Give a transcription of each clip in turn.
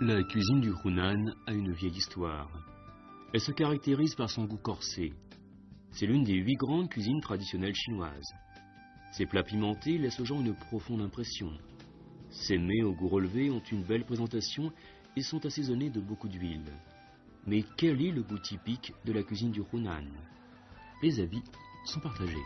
La cuisine du Hunan a une vieille histoire. Elle se caractérise par son goût corsé. C'est l'une des 8 grandes cuisines traditionnelles chinoises. Ses plats pimentés laissent aux gens une profonde impression. Ces mets au goût relevé ont une belle présentation et sont assaisonnés de beaucoup d'huile. Mais quel est le goût typique de la cuisine du Hunan? Les avis sont partagés.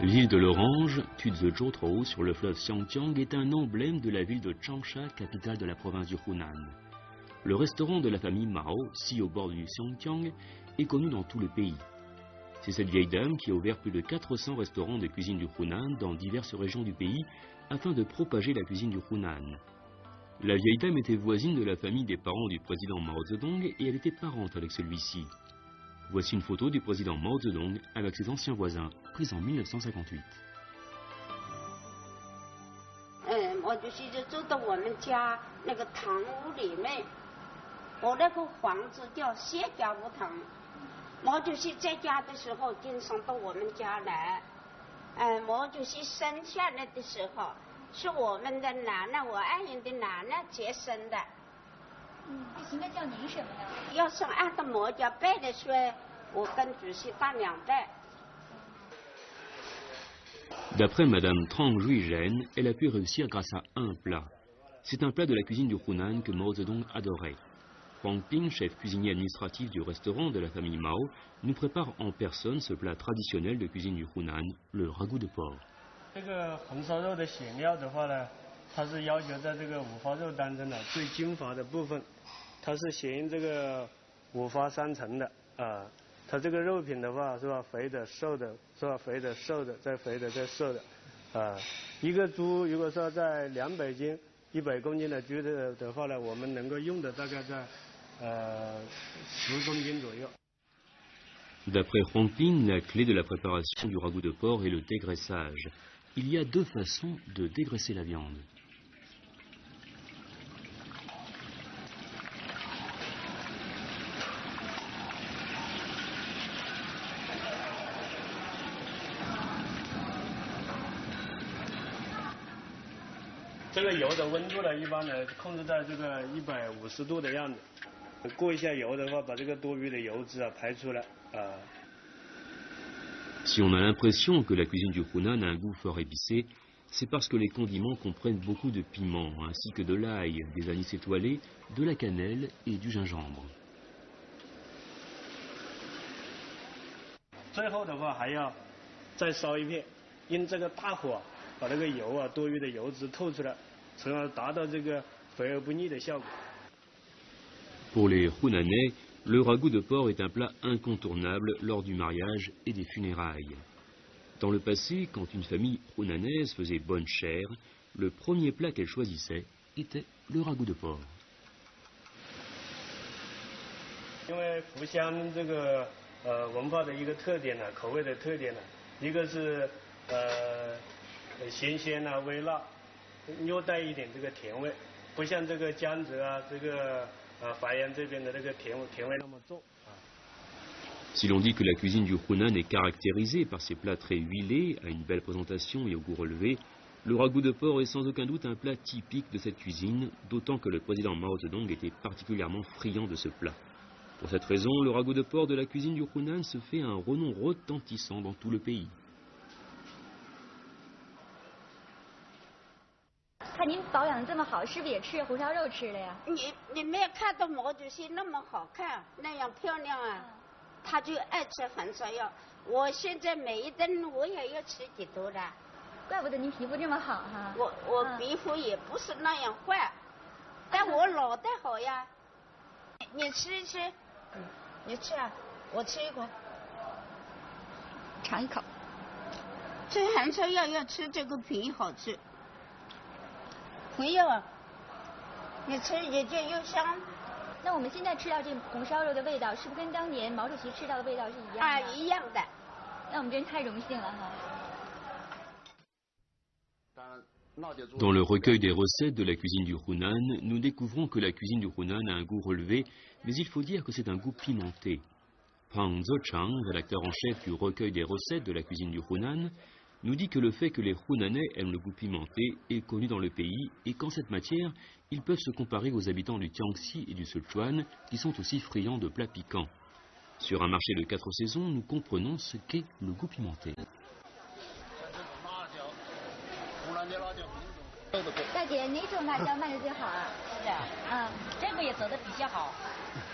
L'île de l'Orange, Tuzhezhou sur le fleuve Xiangjiang, est un emblème de la ville de Changsha, capitale de la province du Hunan. Le restaurant de la famille Mao, situé au bord du Xiangjiang, est connu dans tout le pays. C'est cette vieille dame qui a ouvert plus de 400 restaurants de cuisine du Hunan dans diverses régions du pays afin de propager la cuisine du Hunan. La vieille dame était voisine de la famille des parents du président Mao Zedong et elle était parente avec celui-ci. Voici une photo du président Mao Zedong avec ses anciens voisins, prise en 1958. 我就是住到我们家那个堂屋里面，我那个房子叫谢家屋堂。我就是在家的时候经常到我们家来，我就是生下来的时候是我们的奶奶，我爱人的奶奶接生的。应该叫您什么呢？要是按照我家辈的说，我跟主席大2代。 D'après Madame Trang Juizhen, elle a pu réussir grâce à un plat. C'est un plat de la cuisine du Hunan que Mao Zedong adorait. Huang Ping, chef cuisinier administratif du restaurant de la famille Mao, nous prépare en personne ce plat traditionnel de cuisine du Hunan, le ragoût de porc. 这个红烧肉的选料的话呢，它是要求在这个五花肉当中的最精华的部分，它是选用这个5花3层的啊。 它这个肉品的话是吧，肥的、瘦的，是吧？肥的、瘦的，再肥的、再瘦的，啊，一个猪如果说在200斤、100公斤的猪的话呢，我们能够用的大概在10公斤左右。 D'après Huang Ping, la clé de la préparation du ragoût de porc est le dégraissage. Il y a 2 façons de dégraisser la viande. 这个油的温度呢，一般呢控制在这个150度的样子。过一下油的话，把这个多余的油脂啊排出来啊。Si on a l'impression que la cuisine du Hunan a un goût fort épicé, c'est parce que les condiments comprennent beaucoup de piments, ainsi que de l'ail, des anis étoilés, de la cannelle et du gingembre. 最后的话还要再烧一片，用这个大火把那个油啊多余的油脂透出来，从而达到这个肥而不腻的效果。 Pour les Hunanais, le ragoût de porc est un plat incontournable lors du mariage et des funérailles. Dans le passé, quand une famille hunanaise faisait bonne chère, le premier plat qu'elle choisissait était le ragoût de porc. 因为福乡这个文化的一个特点呢，口味的特点呢，一个是咸鲜啊微辣，略带一点这个甜味，不像这个江浙啊这个淮扬这边的那个甜味那么重。 Si l'on dit que la cuisine du Hunan est caractérisée par ses plats très huilés, à une belle présentation et au goût relevé, le ragoût de porc est sans aucun doute un plat typique de cette cuisine, d'autant que le président Mao Zedong était particulièrement friand de ce plat. Pour cette raison, le ragoût de porc de la cuisine du Hunan se fait un renom retentissant dans tout le pays. 看您保养的这么好，是不是也吃红烧肉吃了呀？你没有看到毛主席那么好看，那样漂亮啊？他就爱吃红烧肉。我现在每一顿我也要吃几多的。怪不得您皮肤这么好哈。我皮肤也不是那样坏，但我脑袋好呀。你吃一吃，你吃啊，我吃一口，尝一口。吃红烧肉要吃这个皮好吃。 没有啊，你吃也就又香。那我们现在吃到这红烧肉的味道，是不是跟当年毛主席吃到的味道是一样的？啊，一样的。那我们真太荣幸了哈。当然， Dans le recueil des recettes de la cuisine du Hunan, nous découvrons que la cuisine du Hunan a un goût relevé, mais il faut dire que c'est un goût pimenté. Pang Zechang, rédacteur en chef du recueil des recettes de la cuisine du Hunan, nous dit que le fait que les Hunanais aiment le goût pimenté est connu dans le pays et qu'en cette matière, ils peuvent se comparer aux habitants du Jiangxi et du Sichuan qui sont aussi friands de plats piquants. Sur un marché de 4 saisons, nous comprenons ce qu'est le goût pimenté. 大姐，哪种辣椒卖的最好啊？是啊，这个也走的比较好，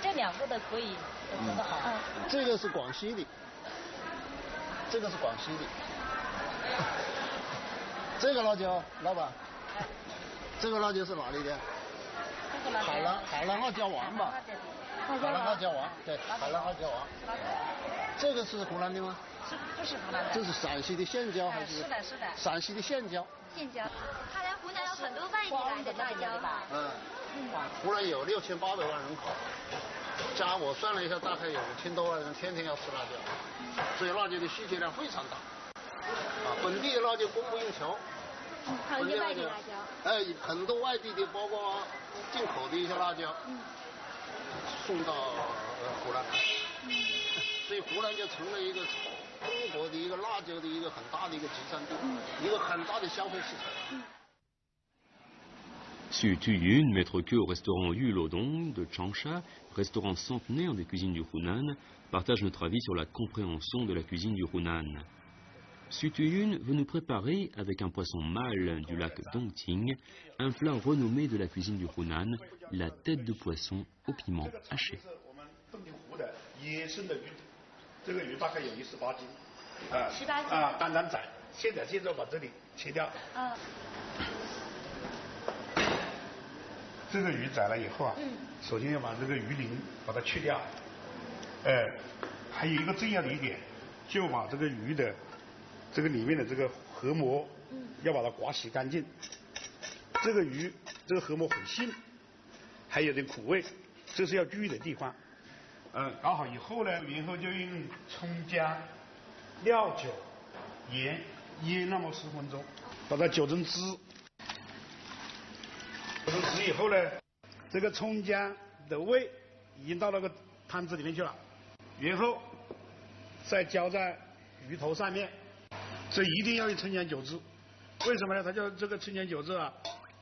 这两个的可以走得好。这个是广西的，这个是广西的。这个辣椒，老板，这个辣椒是哪里的？这个辣椒海南辣椒王吧？海南辣椒王，对，海南辣椒王。这个是湖南的吗？不是湖南的。这是陕西的线椒还是？是的，是的。陕西的线椒。线椒，看来湖南有很多外地来的辣椒吧？湖南有6800万人口，加我算了一下，大概有5000多万人天天要吃辣椒，所以辣椒的需求量非常大。本地的辣椒供不应求。还有一些外地辣椒。很多外地的，包括进口的一些辣椒，送到湖南来，所以湖南就成了一个中国的一个辣椒的一个很大的一个集散地，一个很大的消费市场。Xu Tuyun, maître queux au restaurant Yu Lodong de Changsha, restaurant centenaire des cuisines du Hunan, partage notre avis sur la compréhension de la cuisine du Hunan. Xu Tuyun veut nous préparer, avec un poisson mâle du lac Dongting, un plat renommé de la cuisine du Hunan, la tête de poisson au piment haché. 这个鱼大概有18斤，18斤单单宰，现在把这里切掉。这个鱼宰了以后啊，首先要把这个鱼鳞把它去掉，还有一个重要的一点，就把这个鱼的这个里面的这个核膜，要把它刮洗干净。这个鱼这个核膜很腥，还有点苦味，这是要注意的地方。搞好以后呢，然后就用葱姜、料酒、盐腌那么10分钟，把它搅成汁。搅成汁以后呢，这个葱姜的味已经到那个汤汁里面去了，然后再浇在鱼头上面。这一定要用葱姜酒汁，为什么呢？它就这个葱姜酒汁啊，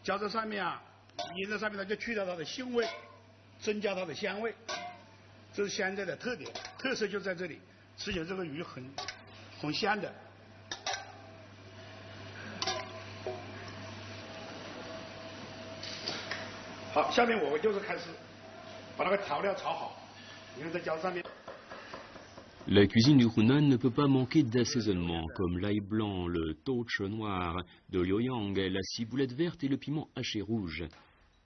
浇在上面啊，腌在上面，它就去掉它的腥味，增加它的香味。这是湘菜的特点，特色就在这里，吃起来这个鱼很香的。好，下面我就是开始把那个调料炒好，你看在浇上面。La cuisine du Hunan ne peut pas manquer d'assaisonnement, comme l'ail blanc, le touche noir, de l'oyang, la ciboulette verte et le piment haché rouge.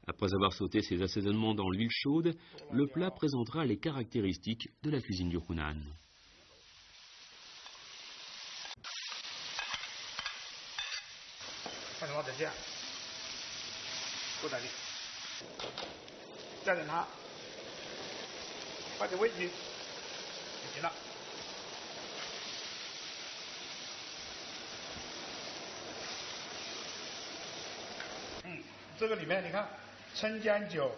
Après avoir sauté ces assaisonnements dans l'huile chaude, le plat présentera les caractéristiques de la cuisine du Hunan. Mm. 这个里面你看，葱姜酒、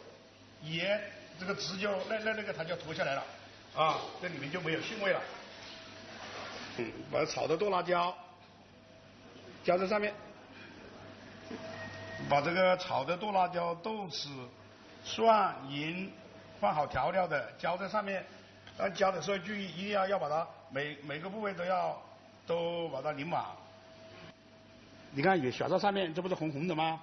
盐，这个汁就那个它就脱下来了，这里面就没有腥味了。把炒的剁辣椒浇在上面，把这个炒的剁辣椒、豆豉、蒜、盐放好调料的浇在上面。浇的时候注意，一定要把它每个部位都把它淋满。你看也撒在上面，这不是红红的吗？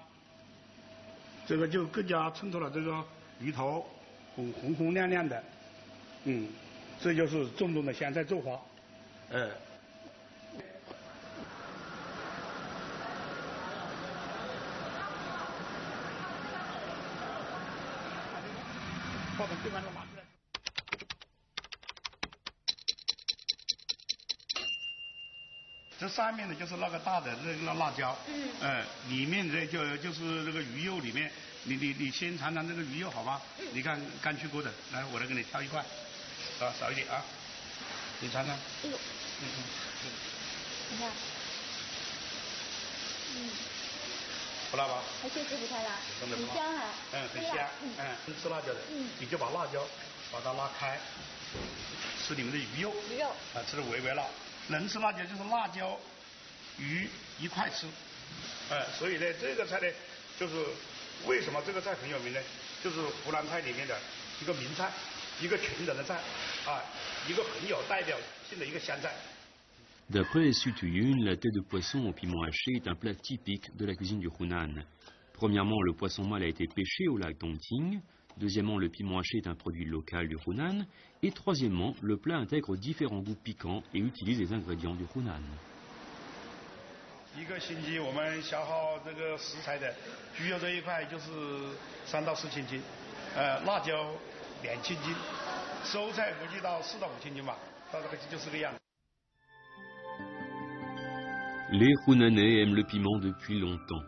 这个就更加衬托了这个鱼头红亮亮的，这就是正宗的湘菜做法，把这碗都拿出来。这上面的就是那个大的那个辣椒，里面的就是那个鱼肉里面，你先尝尝这个鱼肉好吗？你看刚去过的，来我来给你挑一块，少一点啊，你尝尝。哎呦，你看，不辣吧？确实不太辣，真的不辣。很香啊。很香。能吃辣椒的，你就把辣椒把它拉开，吃里面的鱼肉。鱼肉。吃的微微辣。能吃辣椒就是辣椒、鱼一块吃。所以呢，这个菜呢，就是为什么这个菜很有名呢？就是湖南菜里面的一个名菜，一个群人的菜，一个很有代表性的一个湘菜。D'après les Sutuyun, la tête de poisson au piment haché est un plat typique de la cuisine du Hunan. Premièrement, le poisson mâle a été pêché au lac Dongting. Deuxièmement, le piment haché est un produit local du Hunan. Et troisièmement, le plat intègre différents goûts piquants et utilise les ingrédients du Hunan. 一个星期我们消耗这个食材的猪肉这一块就是3到4千斤，辣椒2千斤，蔬菜估计到4到5千斤吧，到这个就是个样子。 Les Hunanais aiment le piment depuis longtemps.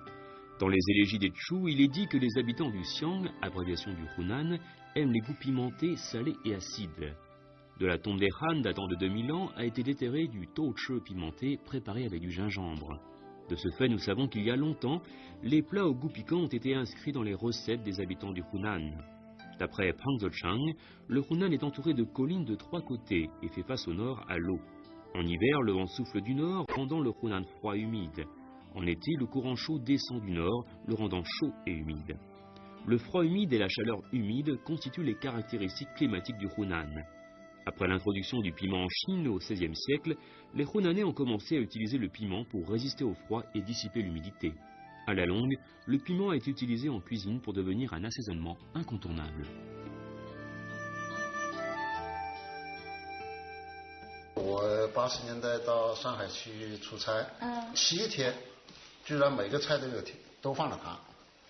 Dans les élégies des Tchou, il est dit que les habitants du Xiang, abréviation du Hunan, aiment les goûts pimentés, salés et acides. De la tombe des Han datant de 2000 ans a été déterré du touche pimenté préparé avec du gingembre. De ce fait, nous savons qu'il y a longtemps, les plats au goût piquant ont été inscrits dans les recettes des habitants du Hunan. D'après Pang Zochang, le Hunan est entouré de collines de 3 côtés et fait face au nord à l'eau. En hiver, le vent souffle du nord, rendant le Hunan froid et humide. En été, le courant chaud descend du nord, le rendant chaud et humide. Le froid humide et la chaleur humide constituent les caractéristiques climatiques du Hunan. Après l'introduction du piment en Chine au XVIe siècle, les Hunanais ont commencé à utiliser le piment pour résister au froid et dissiper l'humidité. À la longue, le piment a été utilisé en cuisine pour devenir un assaisonnement incontournable. 我80年代到上海去出差，7天，居然每个菜都放了糖，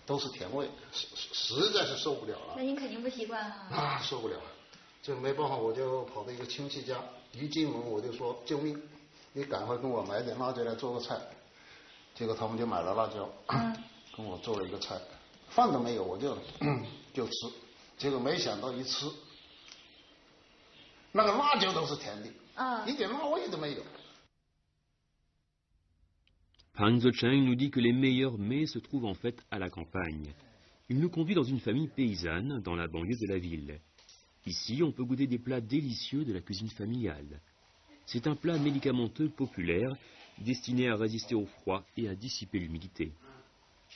都是甜味，实在是受不了了。那您肯定不习惯啊。受不了，就没办法，我就跑到一个亲戚家，一进门我就说救命，你赶快跟我买点辣椒来做个菜。结果他们就买了辣椒，跟我做了一个菜，饭都没有，我就吃，结果没想到一吃，那个辣椒都是甜的，一点辣味都没有。 Pang Zochang nous dit que les meilleurs mets se trouvent en fait à la campagne. Il nous conduit dans une famille paysanne dans la banlieue de la ville. Ici, on peut goûter des plats délicieux de la cuisine familiale. C'est un plat médicamenteux populaire destiné à résister au froid et à dissiper l'humidité.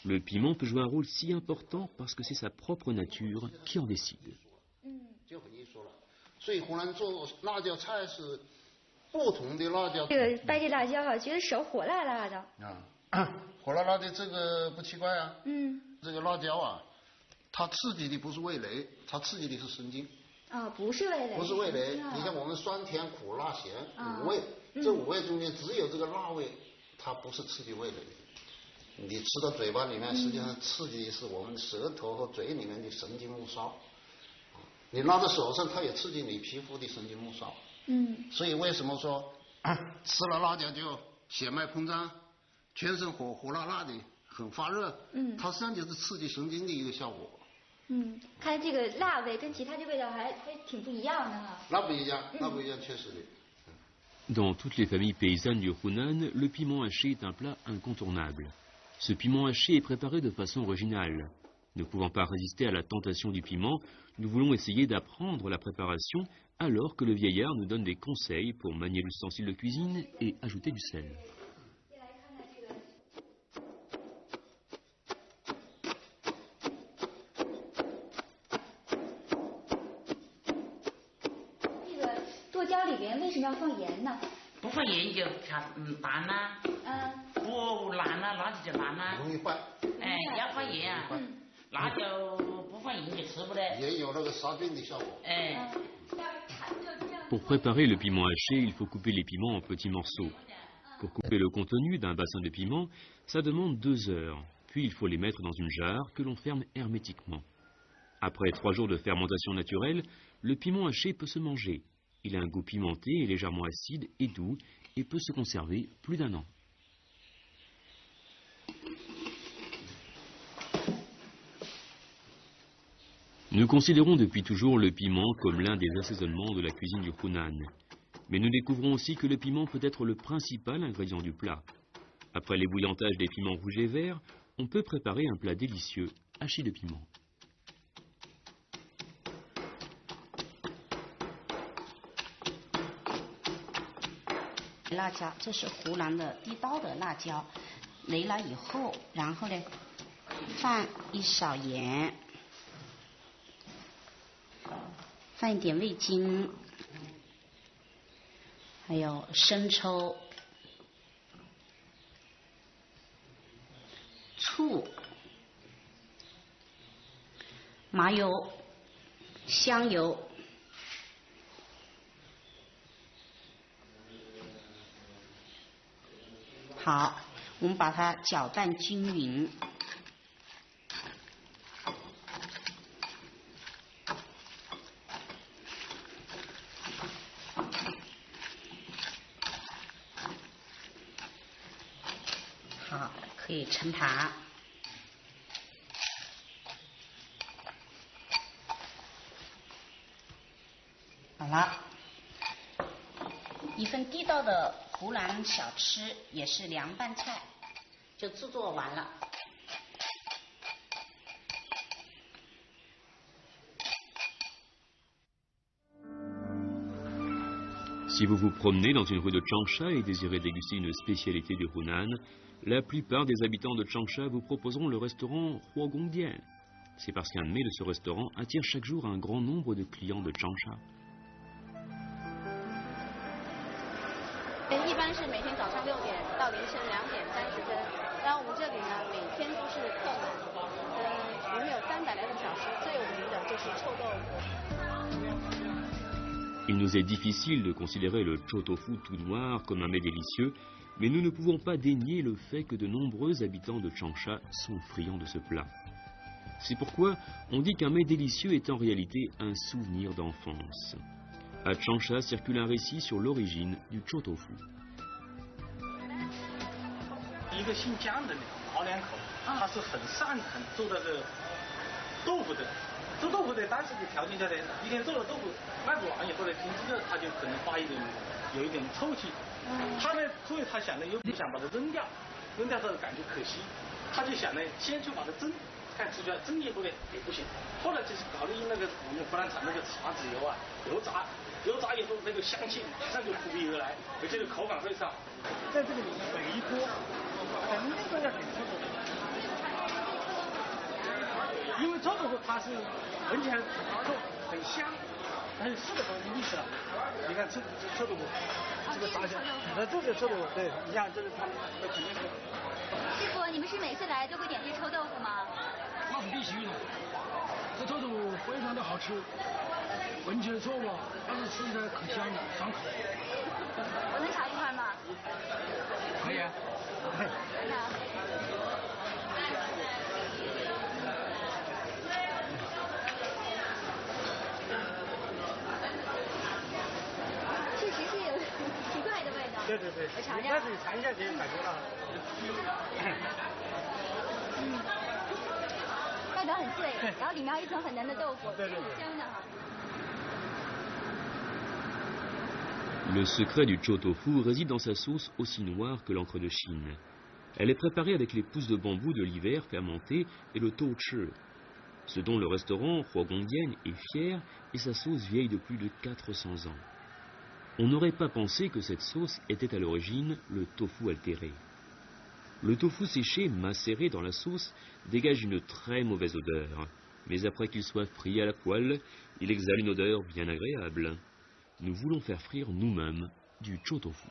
Le piment peut jouer un rôle si important parce que c'est sa propre nature qui en décide. 所以湖南做辣椒菜是不同的辣椒。这个掰这辣椒啊，觉得手火辣辣的。火辣辣的这个不奇怪啊。这个辣椒啊，它刺激的不是味蕾，它刺激的是神经。不是味蕾。不是味蕾，你像我们酸甜苦辣咸5味，这5味中间只有这个辣味，它不是刺激味蕾。你吃到嘴巴里面，实际上刺激的是我们舌头和嘴里面的神经末梢。 你拉在手上，它也刺激你皮肤的神经末梢。所以为什么说吃了辣椒就血脉膨胀，全身火辣辣的，很发热？它实际上就是刺激神经的一个效果。看这个辣味跟其他的味道还挺不一样的哈。那不一样，那不一样，确实的。 Dans toutes les familles paysannes du Hunan, le piment haché est un plat incontournable. Ce piment haché est préparé de façon originale. Ne pouvant pas résister à la tentation du piment, nous voulons essayer d'apprendre la préparation alors que le vieillard nous donne des conseils pour manier l'ustensile de cuisine et ajouter du sel. Pour préparer le piment haché, il faut couper les piments en petits morceaux. Pour couper le contenu d'un bassin de piment, ça demande 2 heures. Puis il faut les mettre dans une jarre que l'on ferme hermétiquement. Après 3 jours de fermentation naturelle, le piment haché peut se manger. Il a un goût pimenté et légèrement acide et doux et peut se conserver plus d'1 an. Nous considérons depuis toujours le piment comme l'un des assaisonnements de la cuisine du Hunan. Mais nous découvrons aussi que le piment peut être le principal ingrédient du plat. Après l'ébouillantage des piments rouges et verts, on peut préparer un plat délicieux, hachis de piment. 辣椒，这是湖南的地道的辣椒，擂了以后，然后呢，放一勺盐，放一点味精，还有生抽、醋、麻油、香油。 好，我们把它搅拌均匀。好，可以盛盘。好了，一份地道的 湖南小吃也是凉拌菜，就制作完了。 Si vous vous promenez dans une rue de Changsha et désirez déguster une spécialité du Hunan, la plupart des habitants de Changsha vous proposeront le restaurant Huogongdian. C'est parce qu'un mets de ce restaurant attire chaque jour un grand nombre de clients de Changsha. 一般是每天早上6点到凌晨2点30分，然后我们这里呢每天都是客满，我们有300来个小时，最有名的就是臭豆腐。 Il nous est difficile de considérer le chou tofu tout noir comme un mets délicieux, mais nous ne pouvons pas dénier le fait que de nombreux habitants de Changsha sont friands de ce plat. C'est pourquoi on dit qu'un mets délicieux est en réalité un souvenir d'enfance. À Changsha circule un récit sur l'origine du chou tofu. 一个姓姜的老两口，他是很做这个豆腐的。 做豆腐的当时的条件下呢，一天做了豆腐卖不完以后呢，凭这个他就可能有一点臭气。他呢，所以他想呢又不想把它扔掉，扔掉他感觉可惜，他就想呢先去把它蒸，看吃出来蒸以后呢也不行。后来就是考虑那个我们湖南产那个茶籽油啊，油炸以后那个香气马上就扑鼻而来，而且口感非常好。在这个每一锅肯定都要点臭豆腐。 因为臭豆腐它是闻起来很香，很适合历史了。你看臭豆腐，这个炸香，那这个臭豆腐，对，你像这个它肯定是。师傅，你们是每次来都会点这臭豆腐吗？那是必须的，这臭豆腐非常的好吃，闻起来臭吧，但是吃起来可香了，爽口。我能尝一块吗？可以啊。对，我尝尝。那你尝一下就感觉到。外表很脆，然后里面有一层很嫩的豆腐，对，挺香的哈。 Le secret du chou tofu réside dans sa sauce aussi noire que l'encre de Chine. Elle est préparée avec les pousses de bambou de l'hiver fermentées et le touchi. Ce dont le restaurant Huogongdian est fier est sa sauce vieille de plus de 400 ans. On n'aurait pas pensé que cette sauce était à l'origine le tofu altéré. Le tofu séché, macéré dans la sauce, dégage une très mauvaise odeur. Mais après qu'il soit frit à la poêle, il exhale une odeur bien agréable. Nous voulons faire frire nous-mêmes du chou tofu.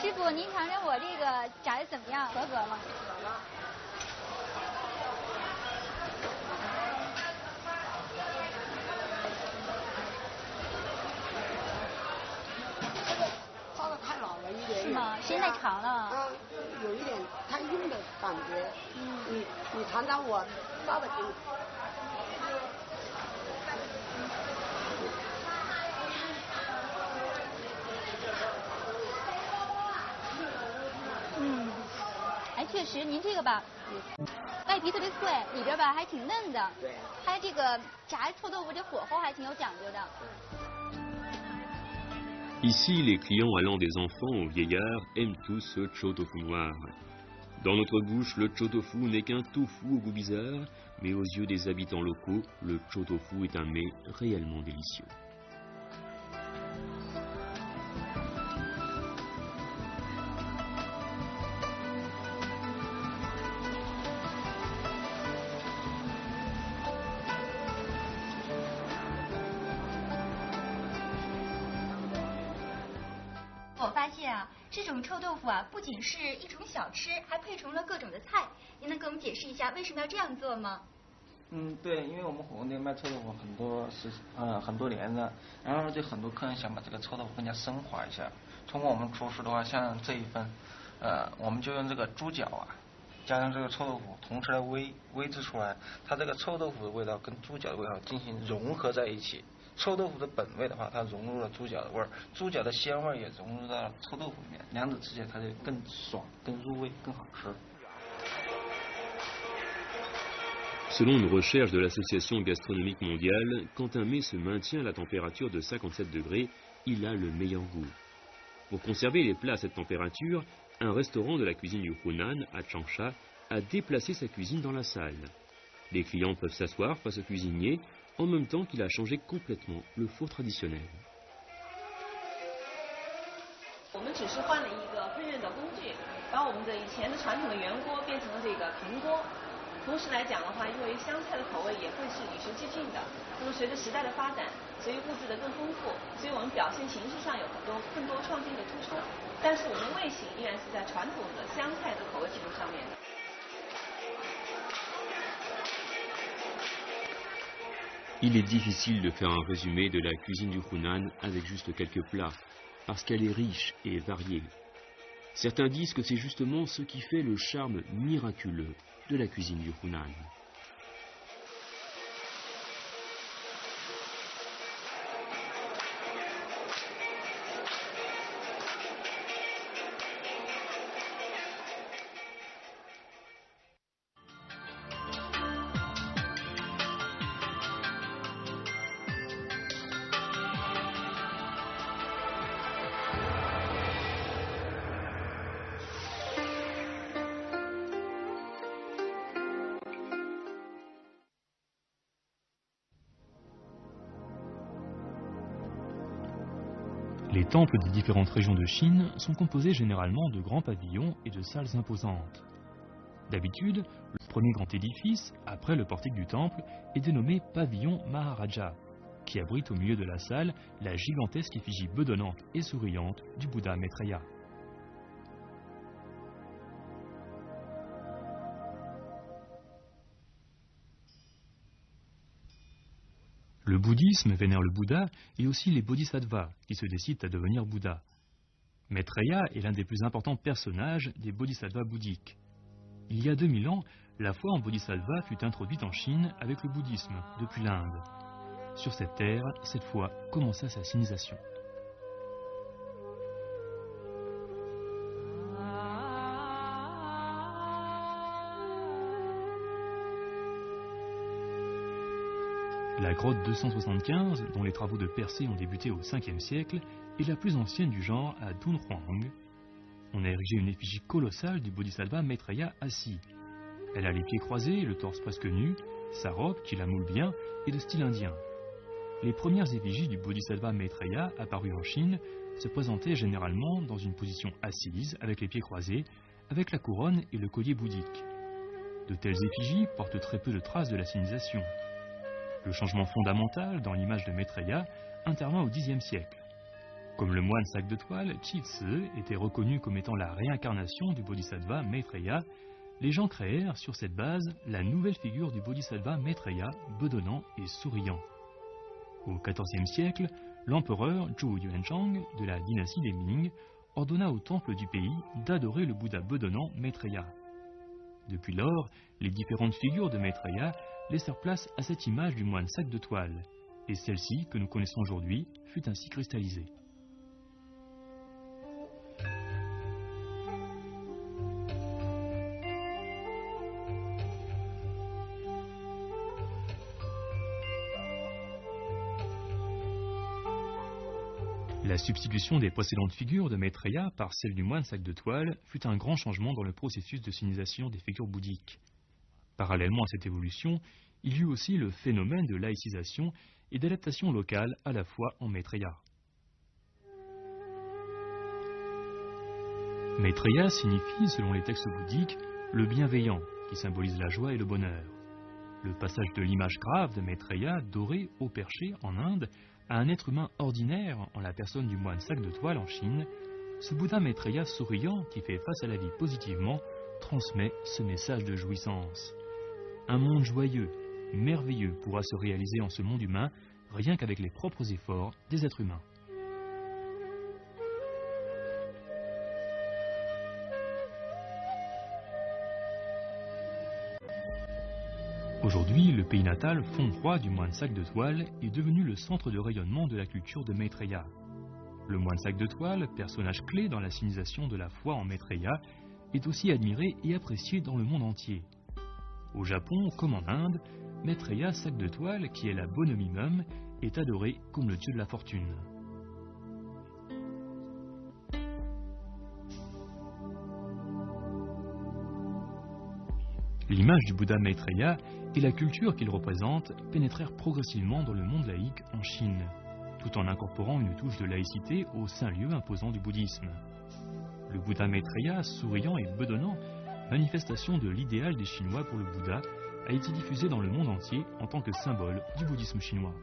师傅，您尝尝我这个炸的怎么样？合格吗？长了。有一点太硬的感觉。你尝尝我烧的给你。哎，确实，您这个吧，外皮特别脆，里边吧还挺嫩的。对。它这个炸臭豆腐这火候还挺有讲究的。Ici, les clients allant des enfants aux vieillards aiment tous ce chou tofu noir. Dans notre bouche, le chou tofu n'est qu'un tofu au goût bizarre, mais aux yeux des habitants locaux, le chou tofu est un mets réellement délicieux. Ah, 这种臭豆腐啊，不仅是一种小吃，还配成了各种的菜。您能给我们解释一下为什么要这样做吗？对，因为我们火锅店卖臭豆腐很多年了，然后就很多客人想把这个臭豆腐更加升华一下。通过我们厨师的话，像这一份，我们就用这个猪脚啊，加上这个臭豆腐，同时来煨制出来，它这个臭豆腐的味道跟猪脚的味道进行融合在一起。臭豆腐的本味的话，它融入了猪脚的味儿，猪脚的鲜味也融入到了臭豆腐里面，两者之间它就更爽、更入味、更好吃。Selon une recherche de l'Association gastronomique mondiale, quand un mets se maintient à la température de 57 degrés, il a le meilleur goût. Pour conserver les plats à cette température, un restaurant de la cuisine du Hunan, à Changsha, a déplacé sa cuisine dans la salle. Les clients peuvent s'asseoir face au cuisinier, en même temps qu'il a changé complètement le four traditionnel. 我们只是换了一个烹饪的工具，把我们的以前的传统的圆锅变成了这个平锅。同时来讲的话，因为湘菜的口味也会是与时俱进的，那么随着时代的发展，所以物质的更丰富，所以我们表现形式上有更多创新的突出，但是我们味型依然是在传统的湘菜的口味基础上面的。Il est difficile de faire un résumé de la cuisine du Hunan avec juste quelques plats, parce qu'elle est riche et variée. Certains disent que c'est justement ce qui fait le charme miraculeux de la cuisine du Hunan. Les temples des différentes régions de Chine sont composés généralement de grands pavillons et de salles imposantes. D'habitude, le premier grand édifice, après le portique du temple, est dénommé pavillon Maharaja, qui abrite au milieu de la salle la gigantesque effigie bedonnante et souriante du Bouddha Maitreya. Le bouddhisme vénère le Bouddha et aussi les bodhisattvas qui se décident à devenir Bouddha. Maitreya est l'un des plus importants personnages des bodhisattvas bouddhiques. Il y a 2000 ans, la foi en bodhisattva fut introduite en Chine avec le bouddhisme depuis l'Inde. Sur cette terre, cette foi commença sa sinisation. La grotte 275, dont les travaux de percée ont débuté au 5e siècle, est la plus ancienne du genre à Dunhuang. On a érigé une effigie colossale du bodhisattva Maitreya assis. Elle a les pieds croisés et le torse presque nu, sa robe, qui la moule bien, est de style indien. Les premières effigies du bodhisattva Maitreya apparues en Chine se présentaient généralement dans une position assise, avec les pieds croisés, avec la couronne et le collier bouddhique. De telles effigies portent très peu de traces de la sinisation. Le changement fondamental dans l'image de Maitreya intervint au Xe siècle. Comme le moine sac de toile, Chi Tse était reconnu comme étant la réincarnation du bodhisattva Maitreya, les gens créèrent sur cette base la nouvelle figure du bodhisattva Maitreya, bedonnant et souriant. Au XIVe siècle, l'empereur Zhou Yuanzhang de la dynastie des Ming ordonna au temple du pays d'adorer le Bouddha bedonnant Maitreya. Depuis lors, les différentes figures de Maitreya laissèrent place à cette image du moine sac de toile, et celle-ci, que nous connaissons aujourd'hui, fut ainsi cristallisée. La substitution des précédentes figures de Maitreya par celle du moine sac de toile fut un grand changement dans le processus de signisation des figures bouddhiques. Parallèlement à cette évolution, il y eut aussi le phénomène de laïcisation et d'adaptation locale à la fois en Maitreya. Maitreya signifie, selon les textes bouddhiques, le bienveillant, qui symbolise la joie et le bonheur. Le passage de l'image grave de Maitreya, doré, haut perché, en Inde, à un être humain ordinaire, en la personne du moine sac de toile en Chine, ce Bouddha Maitreya souriant, qui fait face à la vie positivement, transmet ce message de jouissance. Un monde joyeux, merveilleux pourra se réaliser en ce monde humain, rien qu'avec les propres efforts des êtres humains. Aujourd'hui, le pays natal, Font-Roi du moine sac de toile, est devenu le centre de rayonnement de la culture de Maitreya. Le moine sac de toile, personnage clé dans la signisation de la foi en Maitreya, est aussi admiré et apprécié dans le monde entier. Au Japon, comme en Inde, Maitreya, sac de toile, qui est la bonhomie même, est adoré comme le dieu de la fortune. L'image du Bouddha Maitreya et la culture qu'il représente pénétrèrent progressivement dans le monde laïque en Chine, tout en incorporant une touche de laïcité au saint lieu imposant du bouddhisme. Le Bouddha Maitreya, souriant et bedonnant, manifestation de l'idéal des Chinois pour le Bouddha, a été diffusé dans le monde entier en tant que symbole du bouddhisme chinois.